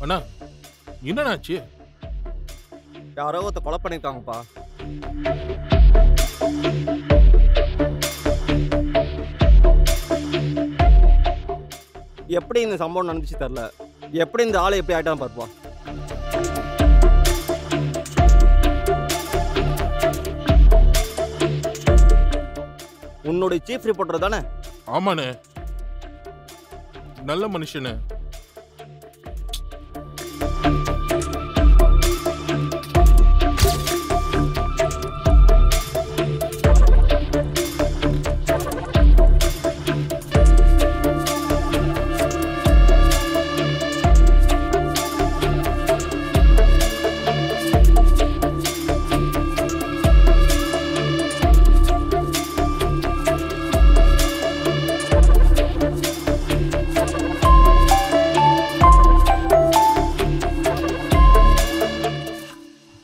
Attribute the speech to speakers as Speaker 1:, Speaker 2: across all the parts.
Speaker 1: அண்ணா என்னண்ணாச்சு?
Speaker 2: யாரோ ஒருத்த கொலை பண்ணிருக்காங்கப்பா. எப்படி இந்த சம்பவம் நடந்துச்சு தெரியல. எப்படி இந்த ஆளை எப்படி ஆயிட்டான்னு பார்ப்பா. உன்னுடைய சீஃப் ரிப்போர்ட்டர் தானே?
Speaker 1: ஆமாண்ணே, நல்ல மனுஷனு.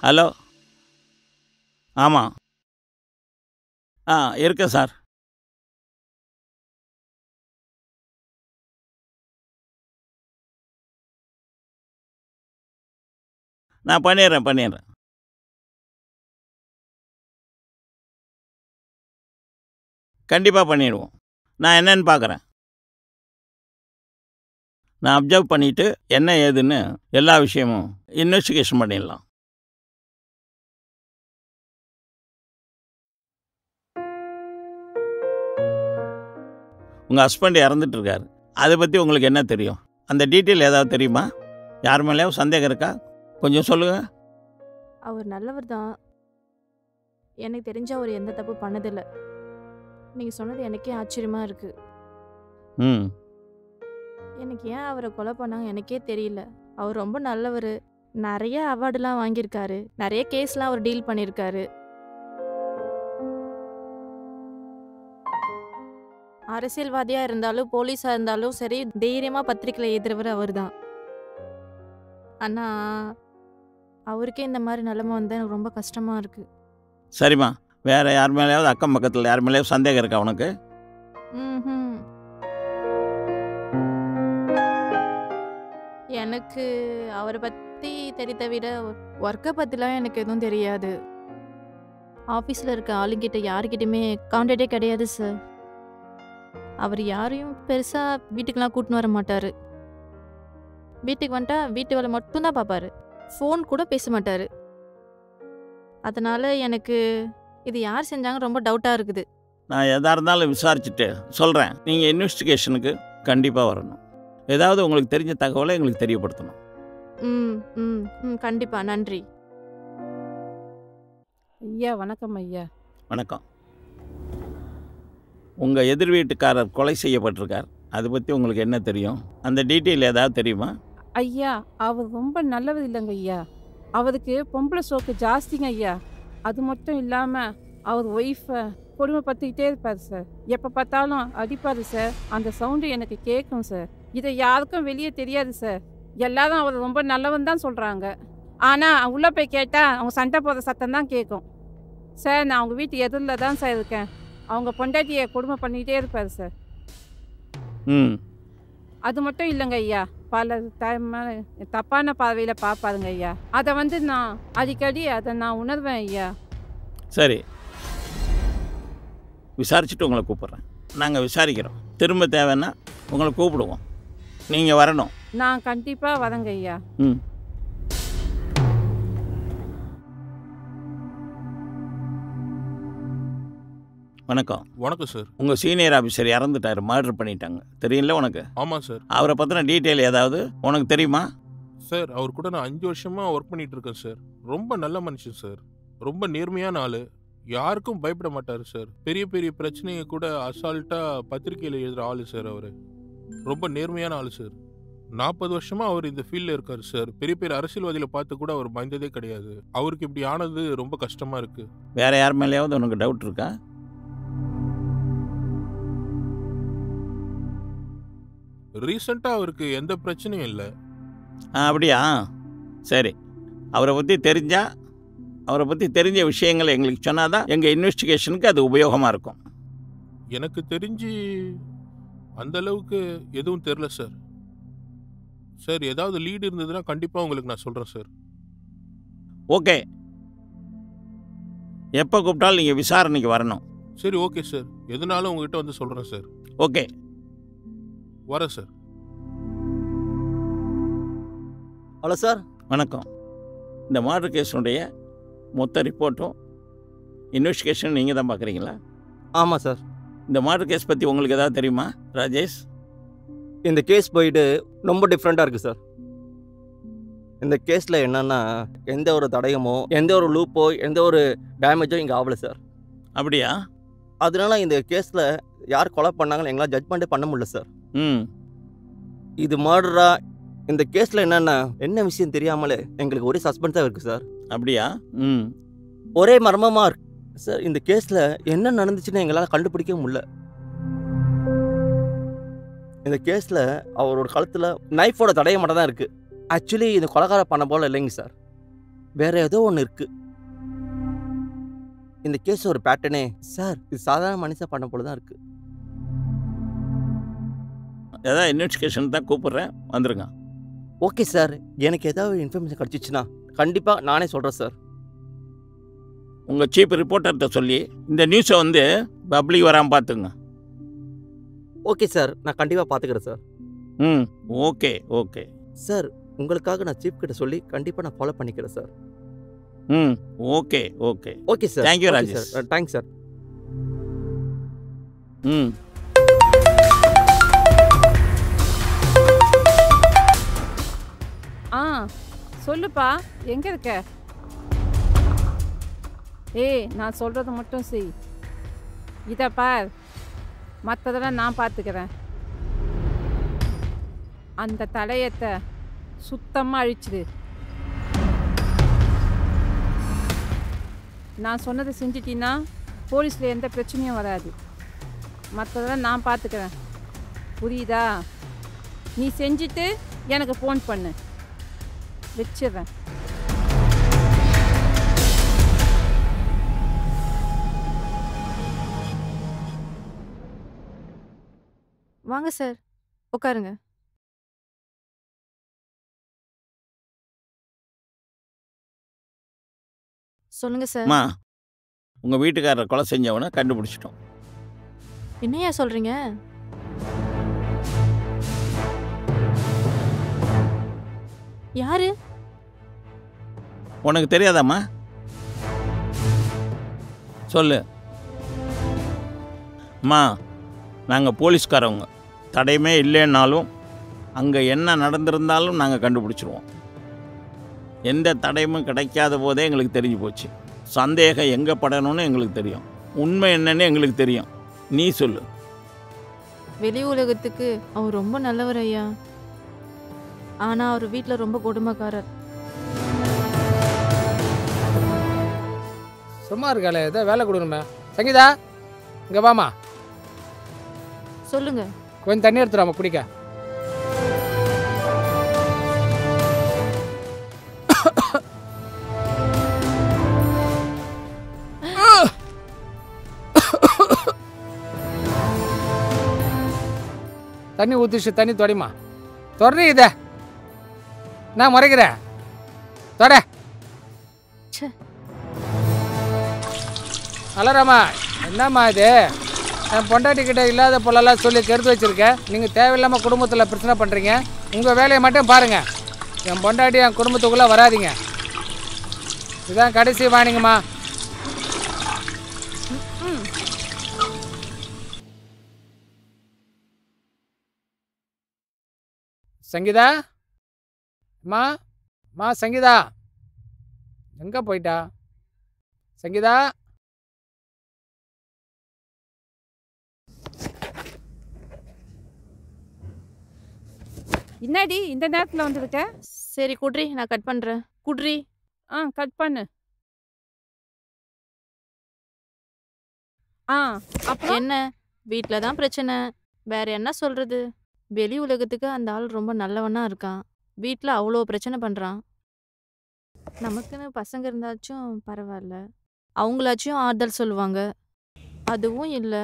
Speaker 3: ஹலோ, ஆமாம். இருக்கேன் சார். நான் பண்ணிடுறேன். கண்டிப்பாக பண்ணிடுவோம். நான் என்னன்னு பார்க்குறேன். நான் அப்சர்வ் பண்ணிவிட்டு என்ன ஏதுன்னு எல்லா விஷயமும் இன்வெஸ்டிகேஷன் பண்ணிடலாம். உங்கள் ஹஸ்பண்ட் இறந்துட்டுருக்காரு, அதை பற்றி உங்களுக்கு என்ன தெரியும்? அந்த டீட்டெயில் ஏதாவது தெரியுமா? யார் மேலேயாவது சந்தேகம் இருக்கா? கொஞ்சம் சொல்லுங்கள்.
Speaker 4: அவர் நல்லவர் தான். எனக்கு தெரிஞ்ச அவர் எந்த தப்பு பண்ணதில்லை. நீங்கள் சொன்னது எனக்கே ஆச்சரியமாக இருக்குது. எனக்கு ஏன் அவரை கொலை பண்ணாங்க எனக்கே தெரியல. அவர் ரொம்ப நல்லவர். நிறைய அவார்டுலாம் வாங்கியிருக்காரு. நிறைய கேஸ்லாம் அவர் டீல் பண்ணியிருக்காரு. அரசியல்வாதியாக இருந்தாலும் போலீஸாக இருந்தாலும் சரி, தைரியமாக பத்திரிக்கையில் எழுதுறவர் அவர் தான். ஆனால் அவருக்கே இந்த மாதிரி நிலைமை வந்தால் எனக்கு ரொம்ப கஷ்டமாக இருக்குது.
Speaker 3: சரிம்மா, வேறு யார் மேலேயாவது அக்கம் பக்கத்தில் யார் மேலேயாவது சந்தேகம் இருக்கா உனக்கு?
Speaker 4: எனக்கு அவரை பற்றி தெரிந்த விட ஒர்க்கை பற்றிலாம் எனக்கு எதுவும் தெரியாது. ஆஃபீஸில் இருக்க ஆளுங்கிட்ட யாருக்கிட்டையுமே கான்டாக்டே கிடையாது சார். அவர் யாரையும் பெருசாக வீட்டுக்கெலாம் கூட்டின்னு வர மாட்டார். வீட்டுக்கு வந்துட்டா வீட்டு வேலை மட்டும்தான் பார்ப்பார். ஃபோன் கூட பேச மாட்டார். அதனால் எனக்கு இது யார் செஞ்சாங்க ரொம்ப டவுட்டாக இருக்குது.
Speaker 3: நான் எதாக இருந்தாலும் விசாரிச்சுட்டு சொல்கிறேன். நீங்கள் இன்வெஸ்டிகேஷனுக்கு கண்டிப்பாக வரணும். ஏதாவது உங்களுக்கு தெரிஞ்ச தகவலை எங்களுக்கு தெரியப்படுத்தணும்.
Speaker 4: கண்டிப்பாக. நன்றி
Speaker 5: ஐயா. வணக்கம் ஐயா.
Speaker 3: வணக்கம். உங்கள் எதிர் வீட்டுக்காரர் கொலை செய்யப்பட்டிருக்கார், அதை பற்றி உங்களுக்கு என்ன தெரியும்? அந்த டீட்டெயில் ஏதாவது தெரியுமா?
Speaker 5: ஐயா, அவர் ரொம்ப நல்லவர் இல்லைங்க ஐயா. அவருக்கு பொம்பளை சோக்கு ஜாஸ்திங்க ஐயா. அது மட்டும் இல்லாமல் அவர் ஒய்ஃபை கொடுமைப்படுத்திக்கிட்டே இருப்பார் சார். எப்போ பார்த்தாலும் அடிப்பார் சார். அந்த சவுண்டு எனக்கு கேட்கும் சார். இதை யாருக்கும் வெளியே தெரியாது சார். எல்லாரும் அவர் ரொம்ப நல்லவன் தான் சொல்கிறாங்க. ஆனால் உள்ளே போய் கேட்டால் அவங்க சண்டை போடுற சத்தம் தான் கேட்கும் சார். நான் அவங்க வீட்டு எதிரில் தான் சார் இருக்கேன். அவங்க பொண்டாட்டியை கொடுமை பண்ணிக்கிட்டே இருப்பார் சார். அது மட்டும் இல்லைங்க ஐயா, பல தப்பான பார்வையில் பார்ப்பாருங்க ஐயா. அதை நான் அடிக்கடி நான் உணர்வேன் ஐயா.
Speaker 3: சரி, விசாரிச்சுட்டு உங்களை கூப்பிட்றேன். நாங்கள் விசாரிக்கிறோம். திரும்ப தேவைன்னா உங்களை கூப்பிடுவோம். நீங்கள் வரணும்.
Speaker 5: நான் கண்டிப்பாக வரேங்க ஐயா.
Speaker 1: வணக்கம். வணக்கம் சார்.
Speaker 3: உங்கள் சீனியர் ஆஃபீஸர் இறந்துட்டார், மர்டர் பண்ணிட்டாங்க, தெரியல உனக்கு?
Speaker 1: ஆமாம் சார்.
Speaker 3: அவரை பற்றின டீட்டெயில் ஏதாவது உனக்கு தெரியுமா?
Speaker 1: சார், அவர் கூட நான் 5 வருஷமாக ஒர்க் பண்ணிகிட்டு இருக்கேன் சார். ரொம்ப நல்ல மனுஷன் சார். ரொம்ப நேர்மையான ஆள். யாருக்கும் பயப்பட மாட்டார் சார். பெரிய பெரிய பிரச்சனையை கூட அசால்ட்டாக பத்திரிக்கையில் எழுதுகிற ஆள் சார். அவர் ரொம்ப நேர்மையான ஆள் சார். 40 வருஷமாக அவர் இந்த ஃபீல்டில் இருக்கார் சார். பெரிய பெரிய அரசியல்வாதிகளை பார்த்து கூட அவர் பயந்ததே கிடையாது. அவருக்கு இப்படி ஆனது ரொம்ப கஷ்டமாக இருக்குது.
Speaker 3: வேறு யார் மேலேயாவது உனக்கு டவுட் இருக்கா?
Speaker 1: ரீசெண்டாக அவருக்கு எந்த பிரச்சனையும் இல்லை.
Speaker 3: அப்படியா? சரி, அவரை பற்றி தெரிஞ்ச விஷயங்களை எங்களுக்கு சொன்னாதான் எங்கள் இன்வெஸ்டிகேஷனுக்கு அது உபயோகமாக இருக்கும்.
Speaker 1: எனக்கு தெரிஞ்சு அந்த அளவுக்கு எதுவும் தெரில சார். சார் ஏதாவது லீடு இருந்ததுன்னா கண்டிப்பாக உங்களுக்கு நான் சொல்கிறேன் சார்.
Speaker 3: ஓகே, எப்போ கூப்பிட்டாலும் நீங்கள் விசாரணைக்கு வரணும்.
Speaker 1: சரி ஓகே சார், எதுனாலும் உங்ககிட்ட வந்து சொல்கிறேன் சார்.
Speaker 3: ஓகே,
Speaker 1: வரேன் சார்.
Speaker 2: Hello sir.
Speaker 3: வணக்கம். இந்த மர்டர் கேஸுடைய மொத்த ரிப்போர்ட்டும் இன்வெஸ்டிகேஷன் நீங்கள் தான் பார்க்குறீங்களா?
Speaker 2: ஆமாம் சார்.
Speaker 3: இந்த மர்டர் கேஸ் பற்றி உங்களுக்கு ஏதாவது தெரியுமா ராஜேஷ்?
Speaker 2: இந்த கேஸ் போயிட்டு ரொம்ப டிஃப்ரெண்ட்டாக இருக்குது சார். இந்த கேஸில் என்னென்னா எந்த ஒரு தடயமோ எந்த ஒரு லூப்போ எந்த ஒரு டேமேஜோ இங்கே ஆகலை சார்.
Speaker 3: அப்படியா?
Speaker 2: அதனால இந்த கேஸில் யார் கொலை பண்ணாங்கன்னு எங்களால் ஜட்மெண்ட்டே பண்ண முடியல சார்.
Speaker 3: ம்,
Speaker 2: இது மர்டரா? இந்த கேஸில் என்ன விஷயம் தெரியாமலே எங்களுக்கு ஒரே சஸ்பென்ஸாக இருக்குது சார்.
Speaker 3: அப்படியா? ம்,
Speaker 2: ஒரே மர்மமாக இருக்கு சார். இந்த கேஸில் என்ன நடந்துச்சுன்னு எங்களால் கண்டுபிடிக்க முடியல. இந்த கேஸில் அவரோட கழுத்தில் நைஃபோட தடயம் மட்டும் தான் இருக்குது. ஆக்சுவலி இந்த கொலைகார பண்ண போல இல்லைங்க சார், வேற ஏதோ ஒன்று இருக்குது. இந்த கேஸ் ஒரு பேட்டர்னே சார், இது சாதாரண மனுஷன் பண்ண போல தான் இருக்குது.
Speaker 3: ஏதாவது இன்வெஸ்டிகேஷன் தான் கூப்பிட்றேன், வந்துருங்க.
Speaker 2: ஓகே சார், எனக்கு ஏதாவது இன்ஃபர்மேஷன் கிடச்சிச்சுன்னா கண்டிப்பாக நானே சொல்கிறேன் சார்.
Speaker 3: உங்கள் சீஃப் ரிப்போர்ட்டர்கிட்ட சொல்லி இந்த நியூஸை வந்து பப்ளிக் வராமல் பார்த்துங்க.
Speaker 2: ஓகே சார், நான் கண்டிப்பாக பார்த்துக்கிறேன் சார்.
Speaker 3: ம், ஓகே ஓகே
Speaker 2: சார், உங்களுக்காக நான் சீஃப் கிட்ட சொல்லி கண்டிப்பாக நான் ஃபாலோ பண்ணிக்கிறேன் சார்.
Speaker 3: ம், okay okay
Speaker 2: okay sir.
Speaker 3: Thank you,
Speaker 2: okay
Speaker 3: Rajesh.
Speaker 2: Sir. Thanks sir.
Speaker 3: ம்,
Speaker 5: ஆ சொல்லுப்பா, எங்கே இருக்க? ஏய், நான் சொல்கிறத மட்டும் செய். இதை பார், மற்றதெல்லாம் நான் பார்த்துக்கிறேன். அந்த தடயத்தை சுத்தமாக அழிச்சிடு. நான் சொன்னதை செஞ்சிட்டின்னா போலீஸில் எந்த பிரச்சனையும் வராது. மற்றதெல்லாம் நான் பார்த்துக்கிறேன், புரியுதா? நீ செஞ்சுட்டு எனக்கு ஃபோன் பண்ணு. வச்சிடுறேன்.
Speaker 4: வாங்க சார், உட்காருங்க. சொல்லுங்க சார்.
Speaker 3: அம்மா, உங்கள் வீட்டுக்காரரை கொலை செஞ்சவனை கண்டுபிடிச்சிட்டோம்.
Speaker 4: என்னையா சொல்றீங்க? யாரு?
Speaker 3: உனக்கு தெரியாதாம்மா? சொல்லு. அம்மா, நாங்கள் போலீஸ்காரவங்க. தடையுமே இல்லைன்னாலும் அங்கே என்ன நடந்திருந்தாலும் நாங்கள் கண்டுபிடிச்சிருவோம். எந்த தடையுமும் கிடைக்காத போதே எங்களுக்கு தெரிஞ்சு போச்சு. சந்தேகம் எங்கே படணும்னு எங்களுக்கு தெரியும். உண்மை என்னன்னு எங்களுக்கு தெரியும். நீ சொல்லு.
Speaker 4: வெளி உலகத்துக்கு அவர் ரொம்ப நல்லவர் ஐயா. ஆனா அவர் வீட்டில் ரொம்ப கொடுமைக்காரர்.
Speaker 6: சும்மா இருக்காளே, ஏதோ வேலை கொடுக்கணுமே. சங்கீதா, இங்கே வாமா.
Speaker 4: சொல்லுங்க.
Speaker 6: கொஞ்சம் தண்ணி எடுத்துடாம குடிக்க. தண்ணி ஊற்றிச்சு, தண்ணி தொடைமா. தொடரி இதை நான் முறைக்கிறேன். தொட. அலராமா, என்னம்மா இது? என் பொண்டாட்டிக்கிட்ட இல்லாத பொருளெல்லாம் சொல்லி கெடுத்து வச்சுருக்கேன். நீங்கள் தேவையில்லாமல் குடும்பத்தில் பிரச்சனை பண்ணுறீங்க. உங்கள் வேலையை மட்டும் பாருங்கள். என் பொண்டாட்டி என் குடும்பத்துக்குள்ளே வராதிங்க. இதுதான் கடைசி வாணிங்கம்மா. சங்கீதா, மா சங்கீதா, எங்கே போயிட்டா சங்கீதா?
Speaker 5: என்னடி இந்த நேரத்தில் வந்துருக்க?
Speaker 4: சரி குட்ரி, நான் கட் பண்றேன். குட்ரி.
Speaker 5: கட் பண்ணு. அப்புறம்
Speaker 4: என்ன, வீட்டில் தான் பிரச்சனை, வேற என்ன சொல்றது? வெளி உலகத்துக்கு அந்த ஆள் ரொம்ப நல்லவனா இருக்கான், வீட்டில் அவ்வளோ பிரச்சனை பண்றான். நமக்குன்னு பசங்க இருந்தாச்சும் பரவாயில்ல, அவங்களாச்சும் ஆறுதல் சொல்லுவாங்க. அதுவும் இல்லை.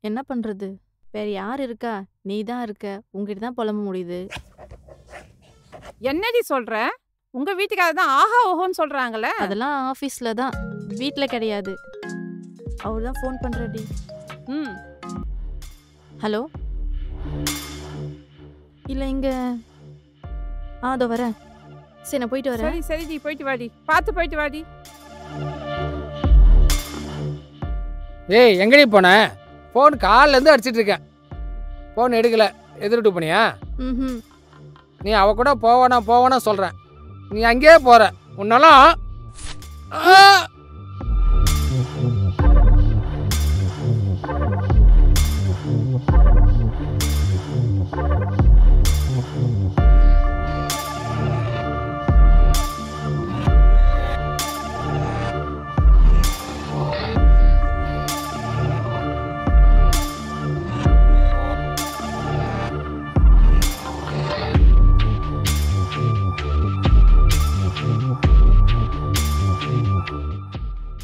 Speaker 4: என்ன பண்றது? வேற யார் இருக்கா? நீ தான் இருக்க, உங்ககிட்ட தான் புலம்ப முடியுது.
Speaker 5: என்னடி சொல்ற? உங்க வீட்டுக்காரர் தான் ஆஹா ஓஹோன்னு சொல்றாங்களே.
Speaker 4: அதெல்லாம் ஆஃபீஸில் தான், வீட்டில் கிடையாது. அவர் தான் ஃபோன் பண்ணுறடி.
Speaker 5: ம்.
Speaker 4: ஹலோ, இல்லை இங்கே அதோ வரேன். சரி நான் போயிட்டு வரேன்.
Speaker 5: சரி சரிடி, போயிட்டு வாடி, பார்த்து போயிட்டு வாடி.
Speaker 6: ஏய் எங்கடி போன? ஃபோன் காலிலேருந்து அடிச்சிட்டு இருக்கேன், ஃபோன் எடுக்கல. எதிர்ட்டு போனியா?
Speaker 4: ம்.
Speaker 6: நீ அவ கூட போவானா சொல்கிறேன், நீ அங்கேயே போகிற. உன்னெல்லாம்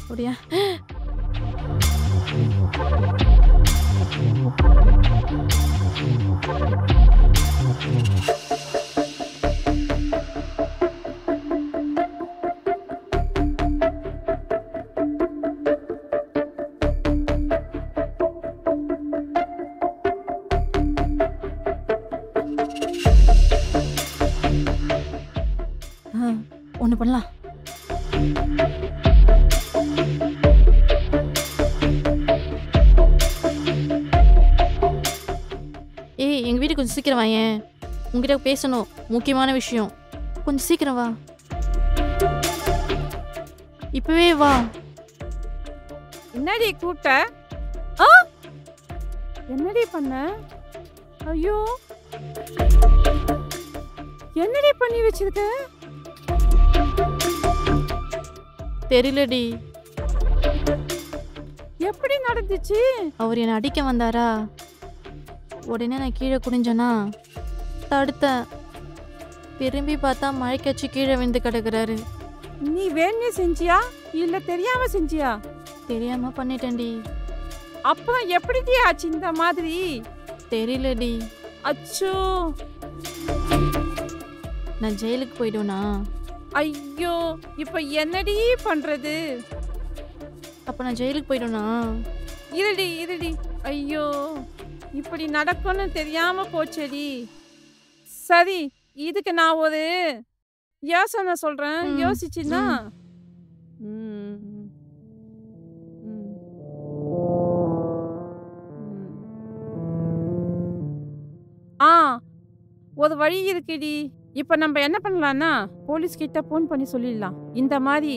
Speaker 4: அப்படியா? ஒன்று பண்ணலாம். ஏய் எங்கள் வீட்டுக்கு கொஞ்சம் சீக்கிரம் வாயேன், உங்ககிட்ட பேசணும், முக்கியமான விஷயம். கொஞ்சம் சீக்கிரம் வா, இப்பவே வா.
Speaker 5: என்னடி கூப்பிட்ட? ஆ, என்னடி பண்ண? ஐயோ, என்னடி பண்ணி வச்சிருக்க?
Speaker 4: தெரியலடி.
Speaker 5: எப்படி நடந்துச்சு?
Speaker 4: அவர் என்னை அடிக்க வந்தாரா, உடனே நான் கீழே குனிஞ்சேனா, தடுத்தேன். திரும்பி பார்த்தா மழைக்கச்சு கீழே விழுந்து கிடக்குறாரு.
Speaker 5: நீ வேணே செஞ்சியா இல்ல தெரியாம செஞ்சியா?
Speaker 4: தெரியாம பண்ணிட்டேன்டி.
Speaker 5: அப்புறம் எப்படிடி ஆச்சு இந்த மாதிரி?
Speaker 4: தெரியலடி.
Speaker 5: அச்சோ,
Speaker 4: நான் ஜெயிலுக்கு போயிடுவேனா?
Speaker 5: ஐயோ, இப்ப என்னடி பண்றது?
Speaker 4: அப்ப நான் ஜெயிலுக்கு போயிடுவேனா?
Speaker 5: இருடி, ஐயோ, இப்படி நடக்கும்னு தெரியாம போச்சடி. சரி, இதுக்கு நான் ஒரு யோசனை சொல்றேன், யோசிச்சுன்னா. ஒரு வழி இருக்குடி. இப்ப நம்ம என்ன பண்ணலாம்னா, போலீஸ் கிட்ட போன் பண்ணி சொல்லிடலாம், இந்த மாதிரி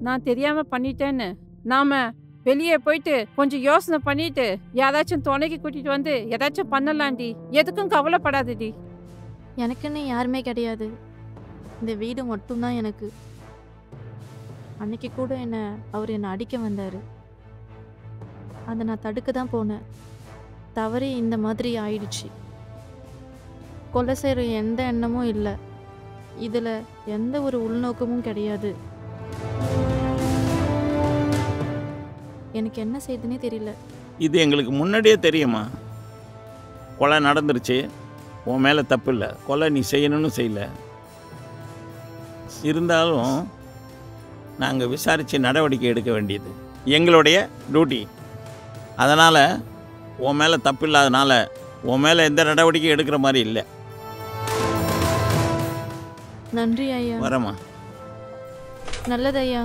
Speaker 5: நான் தெரியாம பண்ணிட்டேன்னு. நாம வெளியே போயிட்டு கொஞ்சம் யோசனை பண்ணிட்டு யாராச்சும் துணைக்கு கூட்டிட்டு வந்து ஏதாச்சும் பண்ணலாம்டி. எதுக்கும் கவலைப்படாதுடி.
Speaker 4: எனக்குன்னு யாருமே கிடையாது, இந்த வீடு மட்டும்தான் எனக்கு. அன்னைக்கு கூட அவர் என்னை அடிக்க வந்தார், அதை நான் தடுக்க தான் போனேன். தவறி இந்த மாதிரி ஆயிடுச்சு. கொலை செய்கிற எந்த எண்ணமும் இல்லை, இதில் எந்த ஒரு உள்நோக்கமும் கிடையாது. எனக்கு என்ன செய்யுதுன்னே தெரியல.
Speaker 3: இது எங்களுக்கு முன்னாடியே தெரியுமா? கொலை நடந்துருச்சு, உன் மேலே தப்பு இல்லை, கொலை நீ செய்யணும்னு செய்யலை. இருந்தாலும் நாங்கள் விசாரித்து நடவடிக்கை எடுக்க வேண்டியது எங்களுடைய டியூட்டி. அதனால் உன் மேலே தப்பு இல்லாதனால உன் மேலே எந்த நடவடிக்கையும் எடுக்கிற மாதிரி இல்லை.
Speaker 4: நன்றி ஐயா.
Speaker 3: வரமா?
Speaker 4: நல்லது ஐயா.